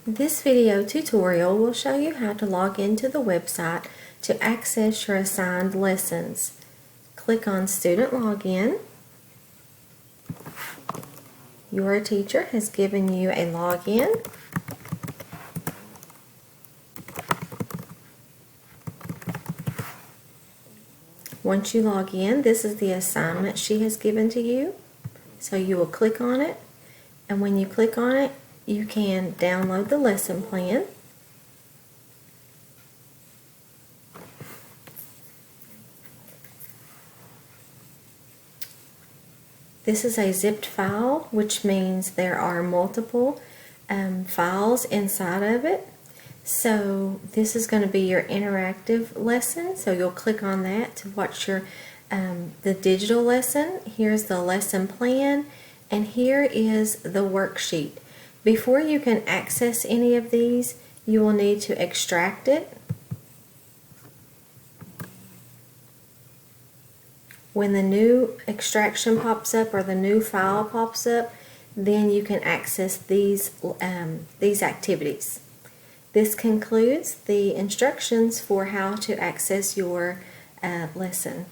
This video tutorial will show you how to log into the website to access your assigned lessons. Click on Student Login. Your teacher has given you a login. Once you log in, this is the assignment she has given to you. So you will click on it, and when you click on it, you can download the lesson plan. This is a zipped file, which means there are multiple files inside of it. So this is going to be your interactive lesson. So you'll click on that to watch your the digital lesson. Here's the lesson plan, and here is the worksheet. Before you can access any of these, you will need to extract it. When the new extraction pops up or the new file pops up, then you can access these activities. This concludes the instructions for how to access your lesson.